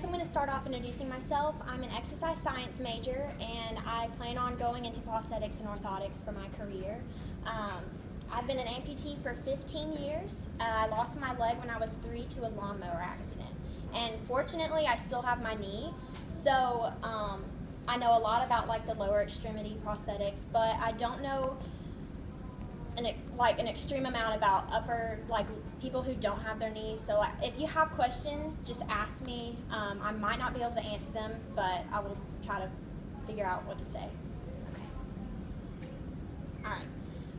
I'm going to start off introducing myself. I'm an exercise science major, and I plan on going into prosthetics and orthotics for my career. I've been an amputee for 15 years. I lost my leg when I was 3 to a lawnmower accident. And fortunately, I still have my knee. So I know a lot about like the lower extremity prosthetics, but I don't know an extreme amount about upper, like people who don't have their knees. So if you have questions, just ask me. I might not be able to answer them, but I will try to figure out what to say. Okay. All right.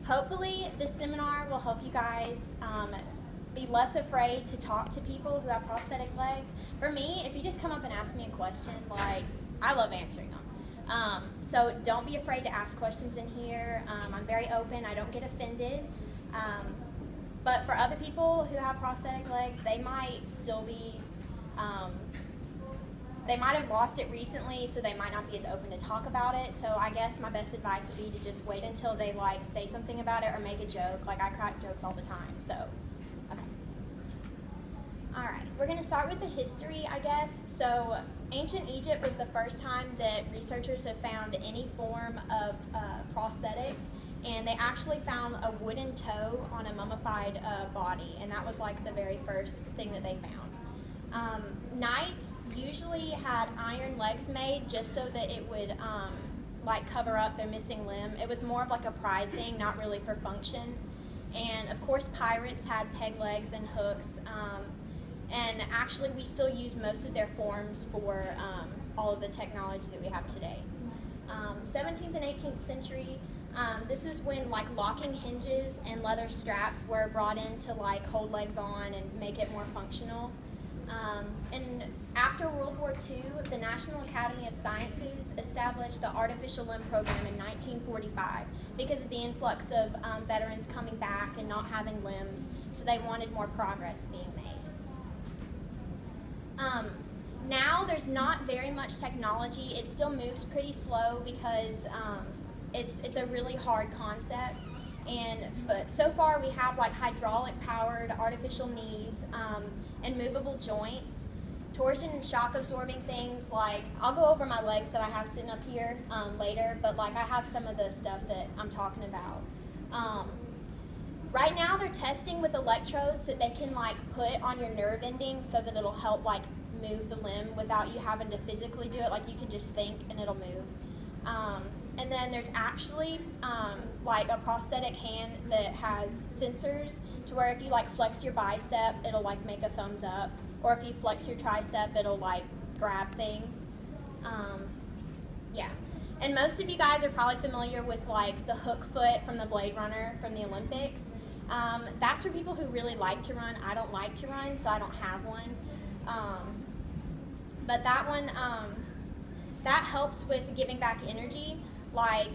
Hopefully this seminar will help you guys be less afraid to talk to people who have prosthetic legs. For me, if you just come up and ask me a question, like, I love answering them. So don't be afraid to ask questions in here. I'm very open. I don't get offended. But for other people who have prosthetic legs, they might still be, they might have lost it recently, so they might not be as open to talk about it. So I guess my best advice would be to just wait until they like say something about it or make a joke. Like I crack jokes all the time, so, okay. All right, we're gonna start with the history, I guess. So ancient Egypt was the first time that researchers have found any form of prosthetics, and they actually found a wooden toe on a mummified body, and that was like the very first thing that they found. Knights usually had iron legs made just so that it would like cover up their missing limb. It was more of like a pride thing, not really for function. And of course pirates had peg legs and hooks. And actually, we still use most of their forms for all of the technology that we have today. 17th and 18th century, this is when like locking hinges and leather straps were brought in to like hold legs on and make it more functional. And after World War II, the National Academy of Sciences established the Artificial Limb Program in 1945 because of the influx of veterans coming back and not having limbs, so they wanted more progress being made. Now there's not very much technology. It still moves pretty slow because it's a really hard concept. But so far we have like hydraulic powered artificial knees and movable joints, torsion and shock absorbing things. Like I'll go over my legs that I have sitting up here later, but like I have some of the stuff that I'm talking about. Right now they're testing with electrodes that they can like put on your nerve endings so that it'll help like move the limb without you having to physically do it. Like you can just think and it'll move. And then there's actually like a prosthetic hand that has sensors to where if you like flex your bicep, it'll like make a thumbs up, or if you flex your tricep, it'll like grab things. Yeah. And most of you guys are probably familiar with like the hook foot from the Blade Runner from the Olympics. That's for people who really like to run. I don't like to run, so I don't have one. But that one, that helps with giving back energy. Like,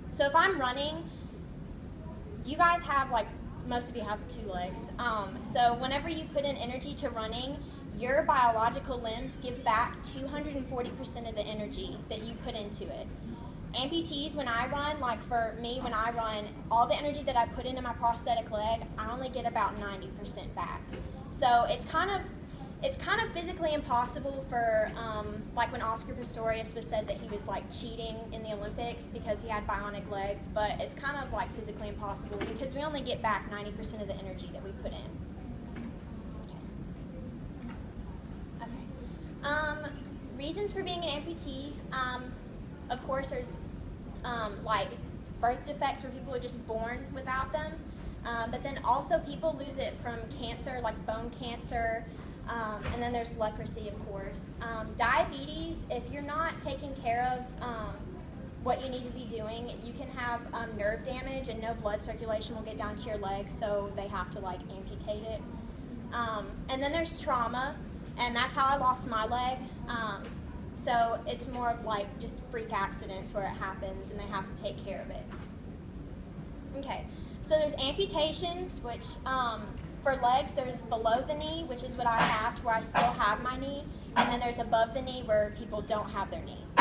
so if I'm running, you guys have like, most of you have 2 legs. So whenever you put in energy to running, your biological limbs give back 240% of the energy that you put into it. Amputees, when I run, like for me, when I run, all the energy that I put into my prosthetic leg, I only get about 90% back. So it's kind of physically impossible for, like when Oscar Pistorius was said that he was like cheating in the Olympics because he had bionic legs, but it's kind of like physically impossible because we only get back 90% of the energy that we put in. Reasons for being an amputee, of course there's like birth defects where people are just born without them, but then also people lose it from cancer, like bone cancer, and then there's leprosy, of course. Diabetes, if you're not taking care of what you need to be doing, you can have nerve damage and no blood circulation will get down to your leg, so they have to like amputate it. And then there's trauma, and that's how I lost my leg. So it's more of like just freak accidents where it happens and they have to take care of it. Okay, so there's amputations, which for legs there's below the knee, which is what I have, to where I still have my knee, and then there's above the knee where people don't have their knees.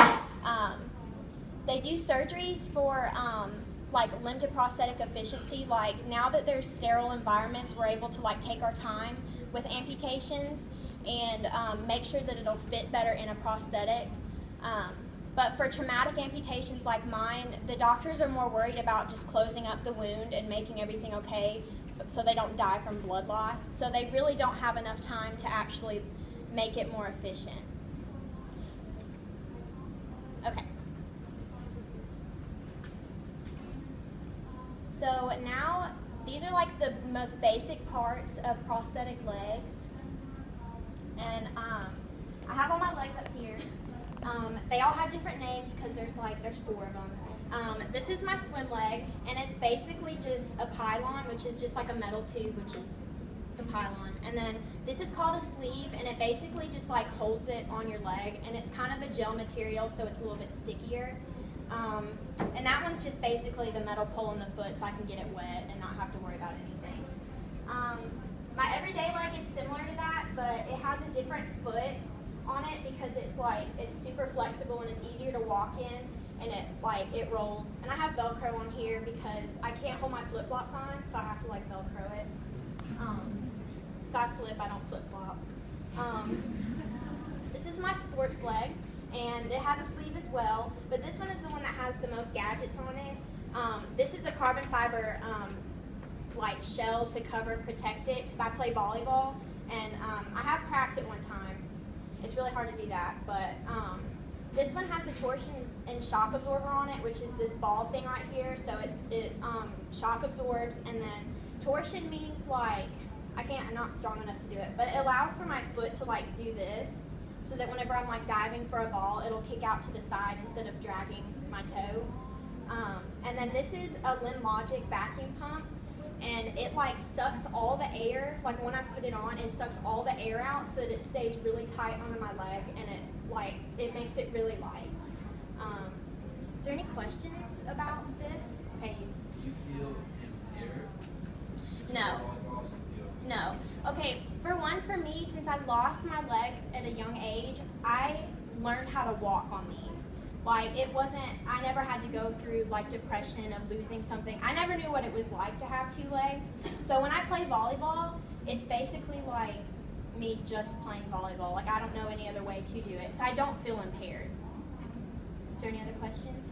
They do surgeries for like limb to prosthetic efficiency. Like now that there's sterile environments, we're able to like take our time with amputations, and make sure that it'll fit better in a prosthetic. But for traumatic amputations like mine, the doctors are more worried about just closing up the wound and making everything okay so they don't die from blood loss. So they really don't have enough time to actually make it more efficient. Okay. So now, these are like the most basic parts of prosthetic legs. And I have all my legs up here. They all have different names because there's 4 of them. This is my swim leg, and it's basically just a pylon, which is just like a metal tube, which is the pylon. And then this is called a sleeve, and it basically just like holds it on your leg, and it's kind of a gel material, so it's a little bit stickier. And that one's just basically the metal pole in the foot so I can get it wet and not have to worry about anything. My everyday leg is similar to that, but it has a different foot on it because it's super flexible and it's easier to walk in, and it rolls. And I have Velcro on here because I can't hold my flip-flops on, so I have to like Velcro it. So I flip, I don't flip-flop. This is my sports leg, and it has a sleeve as well, but this one is the one that has the most gadgets on it. This is a carbon fiber shell to cover and protect it because I play volleyball, and I have cracked it one time. It's really hard to do that, but this one has the torsion and shock absorber on it, which is this ball thing right here. So it shock absorbs, and then torsion means I'm not strong enough to do it, but it allows for my foot to do this, so that whenever I'm diving for a ball, it'll kick out to the side instead of dragging my toe. And then this is a LimLogic vacuum pump. And it sucks all the air, when I put it on, it sucks all the air out so that it stays really tight under my leg, and it makes it really light. Is there any questions about this? Okay. Do you feel impaired? No. Okay, for me, since I lost my leg at a young age, I learned how to walk on these. I never had to go through depression of losing something. I never knew what it was like to have 2 legs. So when I play volleyball, it's basically like me just playing volleyball. I don't know any other way to do it. So I don't feel impaired. Is there any other questions?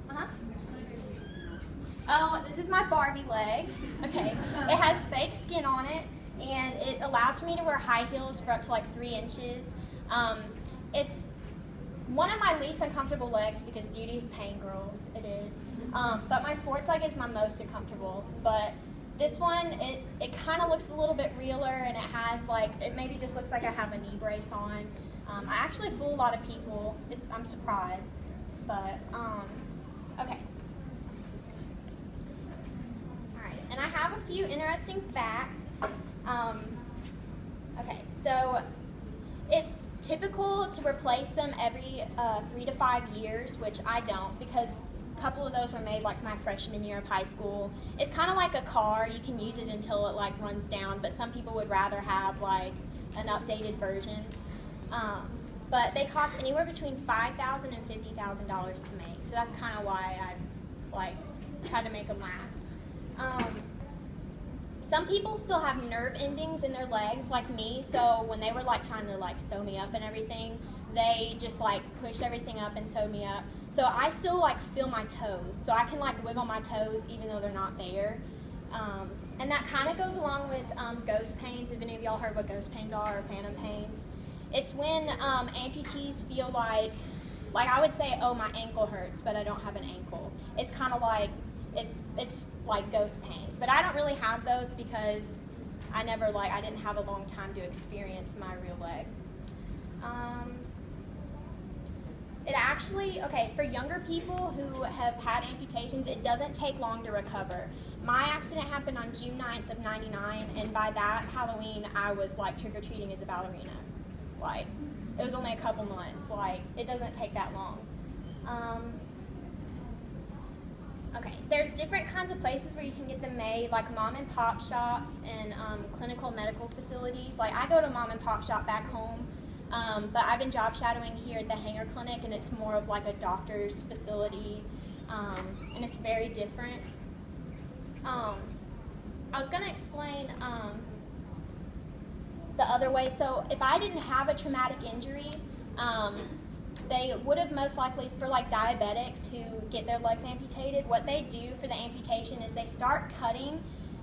Oh, this is my Barbie leg. Okay, it has fake skin on it, and it allows me to wear high heels for up to 3 inches. It's one of my least uncomfortable legs because beauty is pain, girls. It is. But my sports leg is my most uncomfortable. But this one, it kind of looks a little bit realer, and it has it maybe just looks like I have a knee brace on. I actually fool a lot of people. I'm surprised. But, okay. All right, and I have a few interesting facts. Okay, so it's typical to replace them every 3 to 5 years, which I don't, because a couple of those were made my freshman year of high school. It's kind of like a car. You can use it until it runs down, but some people would rather have an updated version. But they cost anywhere between $5,000 and $50,000 to make, so that's kind of why I've tried to make them last. Some people still have nerve endings in their legs like me, so when they were trying to sew me up and everything, they just pushed everything up and sewed me up. So I still feel my toes, so I can wiggle my toes even though they're not there. And that kind of goes along with ghost pains. If any of y'all heard what ghost pains are, or phantom pains, it's when amputees feel I would say, oh, my ankle hurts, but I don't have an ankle. It's kind of it's like ghost pains, but I don't really have those because I didn't have a long time to experience my real leg. It actually, for younger people who have had amputations, it doesn't take long to recover. My accident happened on June 9th of '99, and by that Halloween, I was trick-or-treating as a ballerina. It was only a couple months. It doesn't take that long. Okay, there's different kinds of places where you can get them made, mom and pop shops and clinical medical facilities. I go to mom and pop shop back home, but I've been job shadowing here at the Hanger Clinic, and it's more of a doctor's facility, and it's very different. I was going to explain the other way. So if I didn't have a traumatic injury, they would have most likely, for like diabetics who get their legs amputated, what they do for the amputation is they start cutting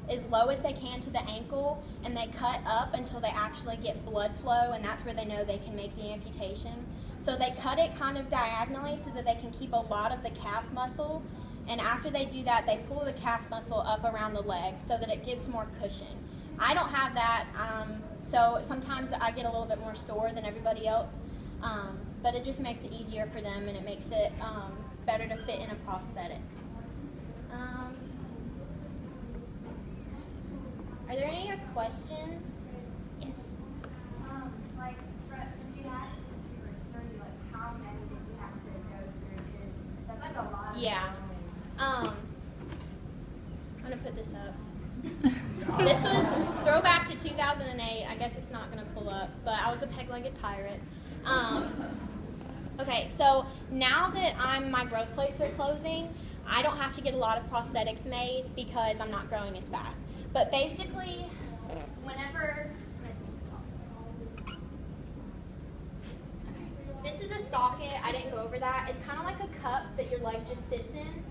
as low as they can to the ankle, and they cut up until they actually get blood flow, and that's where they know they can make the amputation. So they cut it kind of diagonally so that they can keep a lot of the calf muscle, and after they do that, they pull the calf muscle up around the leg so that it gives more cushion. I don't have that, so sometimes I get a little bit more sore than everybody else, but it just makes it easier for them, and it makes it better to fit in a prosthetic. Are there any other questions? Yes. Like, since you had it since you were 3, like, how many did you have to go through? That's like a lot. Yeah. I'm gonna put this up. This was throwback to 2008. I guess it's not gonna pull up, but I was a peg-legged pirate. Okay, so now that my growth plates are closing, I don't have to get a lot of prosthetics made because I'm not growing as fast. But basically, whenever, this is a socket, I didn't go over that. It's kind of like a cup that your leg just sits in.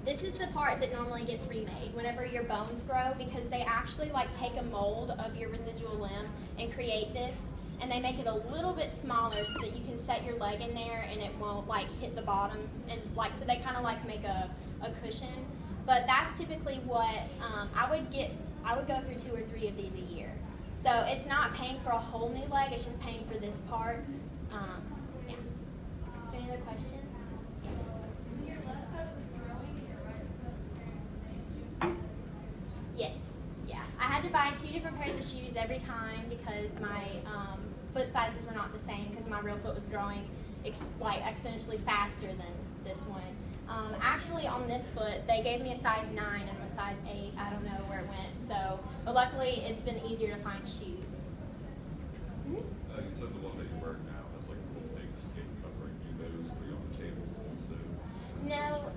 This is the part that normally gets remade whenever your bones grow, because they actually like take a mold of your residual limb and create this, and they make it a little bit smaller so that you can set your leg in there and it won't like hit the bottom, and like, so they kind of like make a cushion. But that's typically what I would go through 2 or 3 of these a year. So it's not paying for a whole new leg, it's just paying for this part. Yeah. Is there any other questions? Yes. Your left foot was growing and your right foot was staying the same? Yes. Yeah. I had to buy 2 different pairs of shoes every time because my foot sizes were not the same, because my real foot was growing exponentially faster than this one. Actually, on this foot, they gave me a size 9 and a size 8. I don't know where it went. So, but luckily, it's been easier to find shoes. You said the one that you wear now has like a little big skin covering. You those 3 on the table also? No,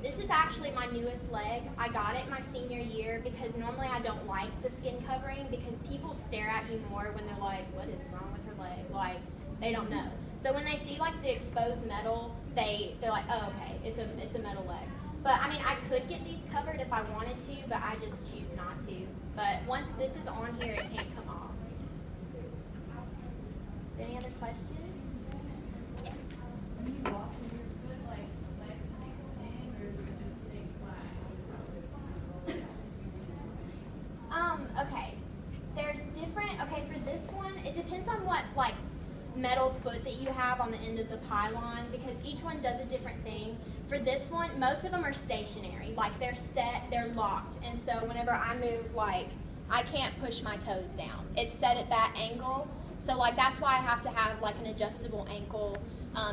this is actually my newest leg. I got it my senior year because normally I don't like the skin covering because people stare at you more when they're like, what is wrong with her leg? Like, they don't know. So when they see like the exposed metal, they're like, oh, okay, it's a metal leg. But I mean, I could get these covered if I wanted to, but I just choose not to. But once this is on here, it can't come off. Any other questions? Yes. When you walk with your foot, like, legs extend, or does it just stay flat? Okay. There's different, okay, for this one, it depends on what, like, metal foot that you have on the end of the pylon, because each one does a different thing. For this one, most of them are stationary, like they're set, they're locked, and so whenever I move, like, I can't push my toes down. It's set at that angle, so like that's why I have to have like an adjustable ankle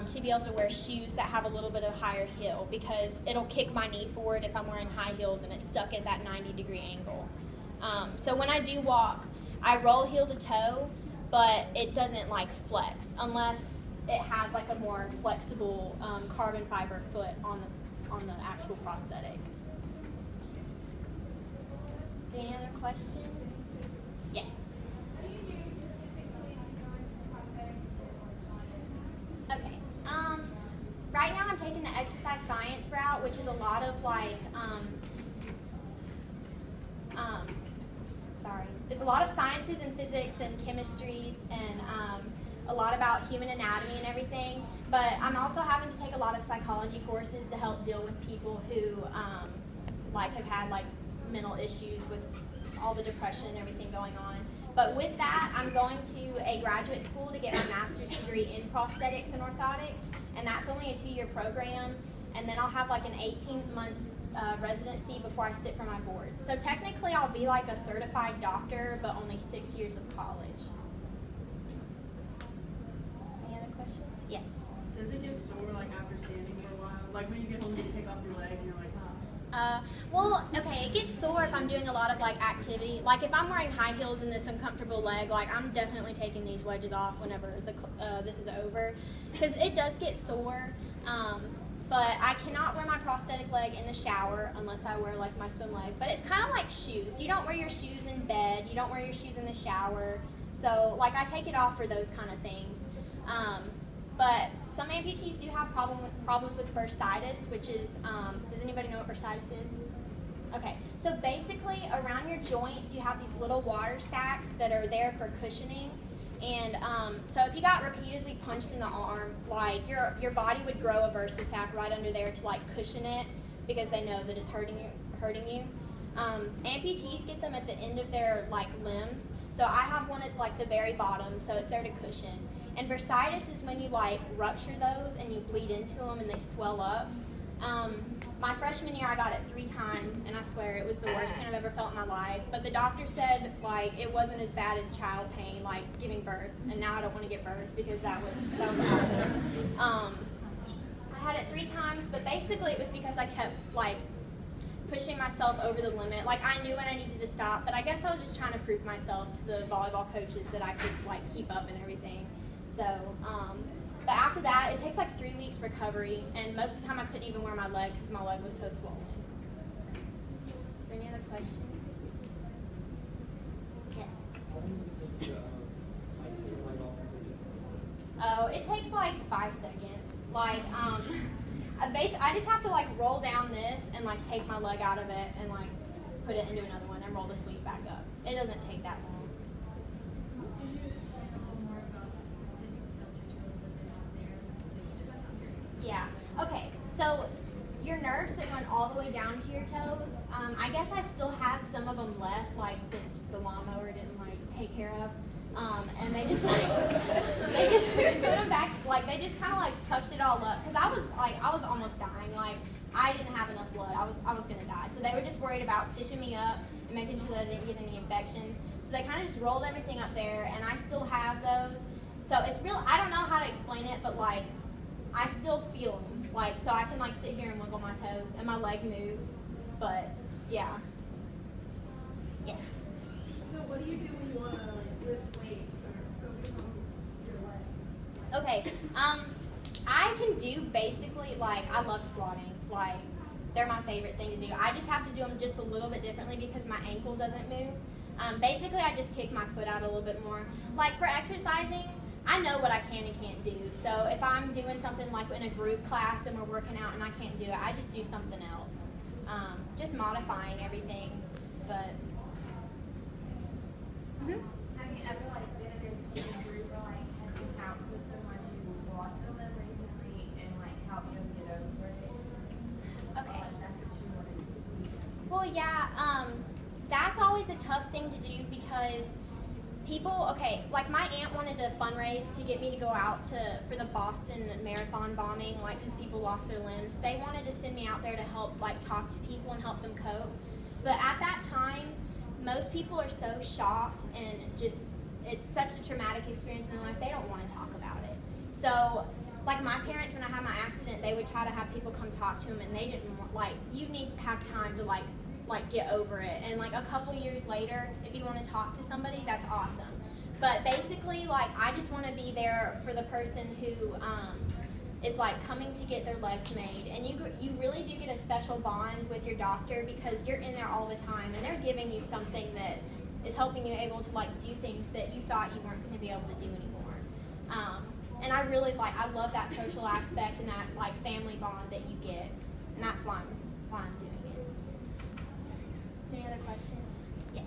to be able to wear shoes that have a little bit of higher heel, because it'll kick my knee forward if I'm wearing high heels and it's stuck at that 90-degree angle. So when I do walk, I roll heel to toe, but it doesn't like flex unless it has like a more flexible carbon fiber foot on the actual prosthetic. Any other questions? Yes. What do you do specifically to go into prosthetics or orthodontics? Okay. Right now I'm taking the exercise science route, which is a lot of like it's a lot of sciences and physics and chemistries and a lot about human anatomy and everything. But I'm also having to take a lot of psychology courses to help deal with people who like have had like mental issues with all the depression and everything going on. But with that, I'm going to a graduate school to get my master's degree in prosthetics and orthotics, and that's only a 2-year program. And then I'll have like an 18-month residency before I sit for my boards. So technically I'll be like a certified doctor, but only 6 years of college. Any other questions? Yes. Does it get sore like after standing for a while? Like when you get home and you take off your leg and you're like, Well, okay, it gets sore if I'm doing a lot of like activity. Like if I'm wearing high heels in this uncomfortable leg, like I'm definitely taking these wedges off whenever this is over, because it does get sore. but I cannot wear my prosthetic leg in the shower unless I wear like my swim leg. But it's kind of like shoes. You don't wear your shoes in bed. You don't wear your shoes in the shower. So like I take it off for those kind of things. But some amputees do have problems with bursitis, which is, does anybody know what bursitis is? Okay, so basically around your joints you have these little water sacs that are there for cushioning. And so if you got repeatedly punched in the arm, like your body would grow a bursa sac right under there to like cushion it because they know that it's hurting you. Amputees get them at the end of their like limbs. So I have one at like the very bottom, so it's there to cushion. And bursitis is when you like rupture those and you bleed into them and they swell up. My freshman year I got it 3 times, and I swear it was the worst pain I've ever felt in my life. But the doctor said like it wasn't as bad as child pain, like giving birth. And now I don't want to give birth because that was awful. I had it 3 times, but basically it was because I kept like pushing myself over the limit. Like I knew when I needed to stop, but I guess I was just trying to prove myself to the volleyball coaches that I could like keep up and everything. So, but after that, it takes like 3 weeks recovery, and most of the time I couldn't even wear my leg because my leg was so swollen. Is there any other questions? Yes. How long does it take you to take your leg off completely? Oh, it takes like 5 seconds. Like, I just have to like roll down this and like take my leg out of it and like put it into another one and roll the sleeve back up. It doesn't take that long. Yeah. Okay. So your nerves that went all the way down to your toes, I guess I still had some of them left, like the lawnmower didn't like take care of, and they just like they put them back, like they just kind of like tucked it all up because I was almost dying, like I didn't have enough blood, I was gonna die, so they were just worried about stitching me up and making sure that I didn't get any infections. So they kind of just rolled everything up there, and I still have those. So it's real. I don't know how to explain it, but like. I still feel them, like, so I can like sit here and wiggle my toes, and my leg moves, but yeah. Yes. So what do you do when you want to like lift weights or focus on your legs? Okay, I can do basically, like, I love squatting, like, they're my favorite thing to do. I just have to do them just a little bit differently because my ankle doesn't move. Basically, I just kick my foot out a little bit more. Like, for exercising, I know what I can and can't do. So if I'm doing something like in a group class and we're working out and I can't do it, I just do something else. Just modifying everything, but. Have you ever like been in a group or like had some counsel with someone who lost a limb recently and like help them get over it? Okay. Like, that's what you want to do. Well, yeah, that's always a tough thing to do because people, okay, like my aunt wanted to fundraise to get me to go out for the Boston Marathon bombing, like because people lost their limbs. They wanted to send me out there to help, like talk to people and help them cope. But at that time, most people are so shocked and just, it's such a traumatic experience in their life, they don't want to talk about it. So, like my parents, when I had my accident, they would try to have people come talk to them, and they didn't want, like, you need to have time to like get over it. And like a couple years later, if you want to talk to somebody, that's awesome. But basically, like, I just want to be there for the person who is like coming to get their legs made. And you really do get a special bond with your doctor because you're in there all the time, and they're giving you something that is helping you able to like do things that you thought you weren't going to be able to do anymore. And I really I love that social aspect and that like family bond that you get, and that's why I'm doing it. Is there any other questions? Yes.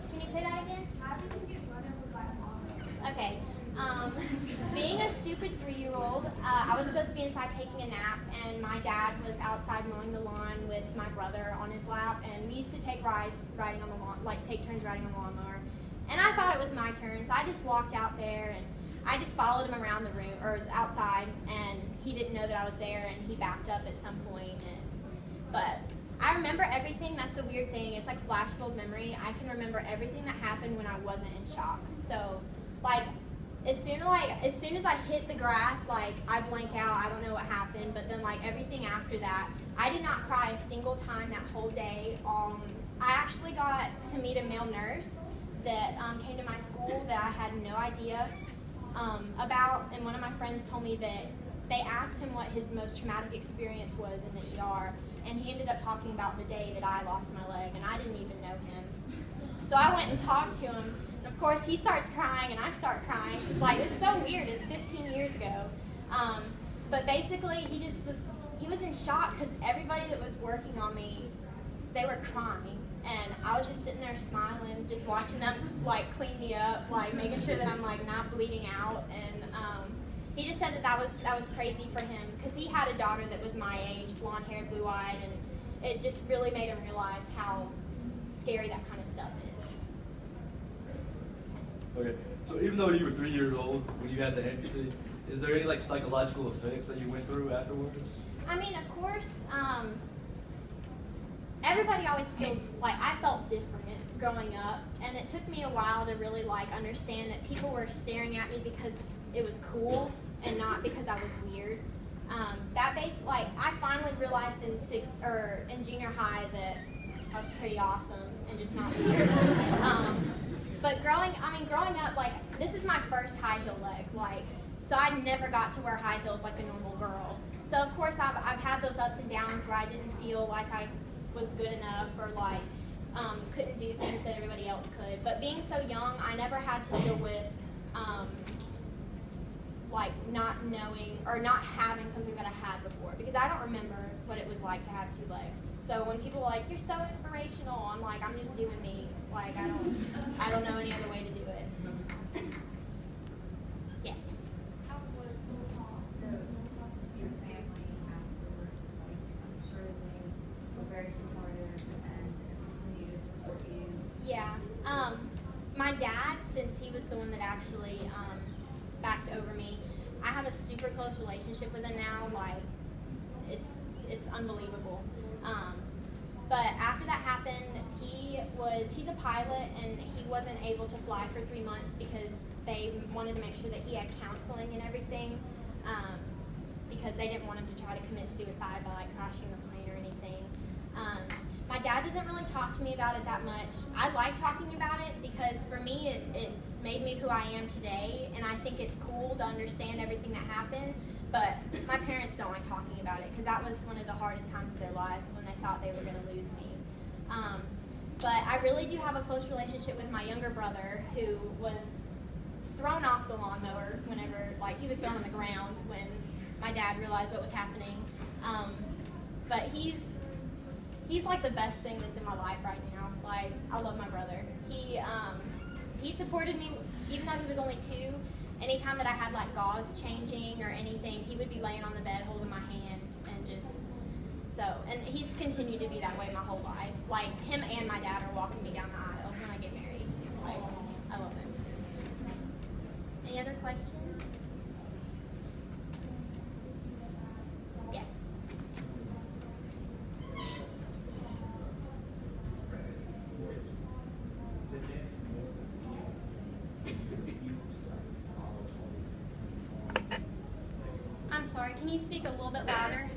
Can you say that again? How did you get run over by a mom? Okay. Being a stupid 3-year-old, I was supposed to be inside taking a nap, and my dad was outside mowing the lawn with my brother on his lap, and we used to take rides riding on the lawn, like take turns riding on the lawnmower. And I thought it was my turn, so I just walked out there and I just followed him around the room or outside, and he didn't know that I was there, and he backed up at some point. But I remember everything. That's the weird thing. It's like flashbulb memory. I can remember everything that happened when I wasn't in shock. So, like, as soon as I hit the grass, like, I blank out. I don't know what happened. But then, like, everything after that, I did not cry a single time that whole day. I actually got to meet a male nurse that came to my school that I had no idea. and one of my friends told me that they asked him what his most traumatic experience was in the ER, and he ended up talking about the day that I lost my leg, and I didn't even know him. So I went and talked to him, and of course he starts crying, and I start crying. It's like, it's so weird, it's 15 years ago. But basically, he was in shock because everybody that was working on me, they were crying. And I was just sitting there smiling, just watching them like clean me up, like making sure that I'm like not bleeding out. And he just said that was crazy for him because he had a daughter that was my age, blonde hair, blue eyed, and it just really made him realize how scary that kind of stuff is. Okay, so even though you were 3 years old when you had the amputee, is there any like psychological effects that you went through afterwards? I mean, of course, everybody always feels like I felt different growing up, and it took me a while to really like understand that people were staring at me because it was cool and not because I was weird. I finally realized in junior high that I was pretty awesome and just not weird. But growing up, like, this is my first high heel leg, like, so I never got to wear high heels like a normal girl. So of course I've had those ups and downs where I didn't feel like I was good enough or like couldn't do things that everybody else could. But being so young, I never had to deal with like not knowing or not having something that I had before, because I don't remember what it was like to have two legs. So when people are like, "You're so inspirational," I'm like, I'm just doing me. Like I don't know any other way to do it. Yes. How was your family afterwards? Like, I'm sure they were very supportive and continue to support you. Yeah. My dad, since he was the one that actually backed over me, I have a super close relationship with him now. Like, it's unbelievable. But after that happened, he's a pilot, and he wasn't able to fly for 3 months because they wanted to make sure that he had counseling and everything, because they didn't want him to try to commit suicide by like crashing the plane or anything. My dad doesn't really talk to me about it that much. I like talking about it because for me it's made me who I am today, and I think it's cool to understand everything that happened, but my parents don't like talking about it because that was one of the hardest times of their life when they thought they were going to lose me. But I really do have a close relationship with my younger brother, who was thrown off the lawnmower whenever, like, he was thrown on the ground when my dad realized what was happening. But he's like the best thing that's in my life right now. Like, I love my brother. He supported me even though he was only 2. Anytime that I had like gauze changing or anything, he would be laying on the bed holding my hand and just and he's continued to be that way my whole life. Like, him and my dad are walking me down the aisle when I get married. Like, I love him. Any other questions? Yes. I'm sorry, can you speak a little bit louder?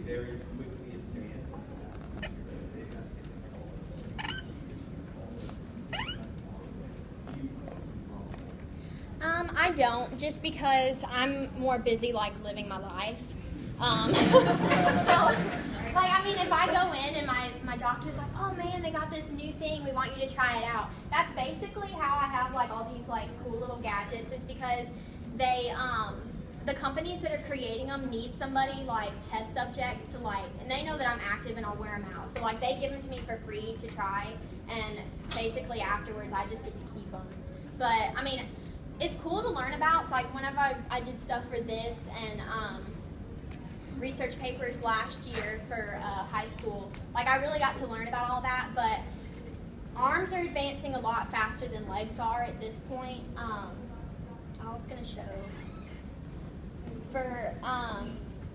Very quickly advanced. I don't, just because I'm more busy like living my life. If I go in and my doctor's like, "Oh man, they got this new thing, we want you to try it out." That's basically how I have like all these like cool little gadgets, is because they the companies that are creating them need somebody like test subjects to like, and they know that I'm active and I'll wear them out. So like they give them to me for free to try, and basically afterwards I just get to keep them. But I mean, it's cool to learn about. So like whenever I did stuff for this and research papers last year for high school, like I really got to learn about all that. But arms are advancing a lot faster than legs are at this point. I was gonna show. For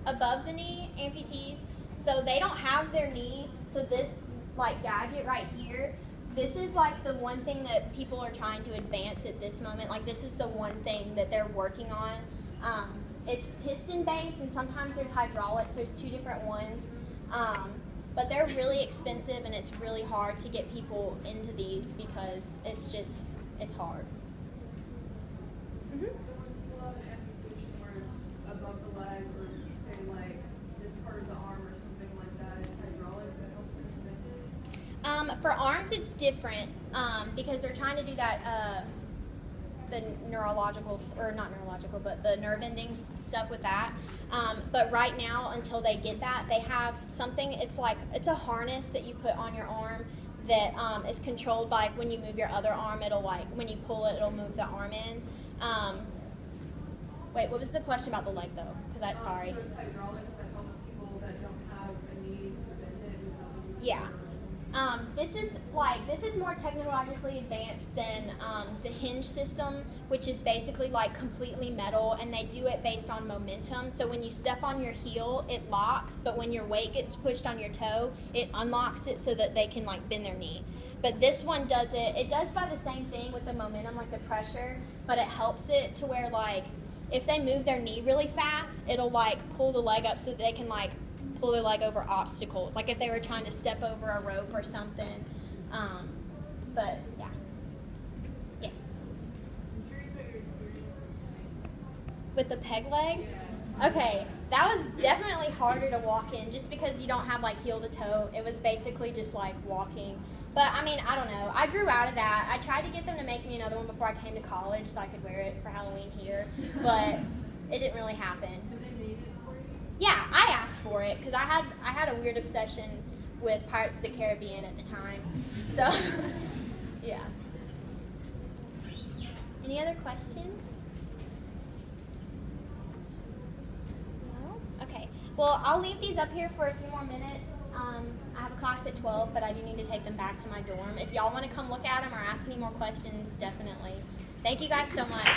above the knee amputees, so they don't have their knee, so this like gadget right here, this is like the one thing that people are trying to advance at this moment. Like, this is the one thing that they're working on. It's piston based, and sometimes there's hydraulics. There's 2 different ones. But they're really expensive, and it's really hard to get people into these because it's hard. Mm-hmm. So when people have an amputation where it's above the leg, or say like this part of the arm or something like that, is hydraulics that helps them make it? For arms, it's different because they're trying to do that, the neurological, or not neurological, but the nerve endings stuff with that. But right now, until they get that, they have something, it's a harness that you put on your arm that is controlled by, like, when you move your other arm, it'll, like, when you pull it, it'll move the arm in. Wait, what was the question about the leg, though? Because sorry. So it's hydraulics that helps people that don't have a need to bend it without using Yeah. This is more technologically advanced than the hinge system, which is basically like completely metal, and they do it based on momentum. So when you step on your heel, it locks, but when your weight gets pushed on your toe, it unlocks it so that they can like bend their knee. But this one does it. It does by the same thing with the momentum, like the pressure, but it helps it to where like if they move their knee really fast, it'll like pull the leg up so that they can like pull their leg over obstacles, like if they were trying to step over a rope or something. But yeah. Yes. I'm curious about your experience With the peg leg? Okay, that was definitely harder to walk in just because you don't have like heel to toe. It was basically just like walking. But I mean, I don't know. I grew out of that. I tried to get them to make me another one before I came to college so I could wear it for Halloween here, but it didn't really happen. So they made it for you? Yeah, I asked for it because I had a weird obsession with Pirates of the Caribbean at the time. So, yeah. Any other questions? No? Okay. Well, I'll leave these up here for a few more minutes. I have a class at 12, but I do need to take them back to my dorm. If y'all want to come look at them or ask any more questions, definitely. Thank you guys so much.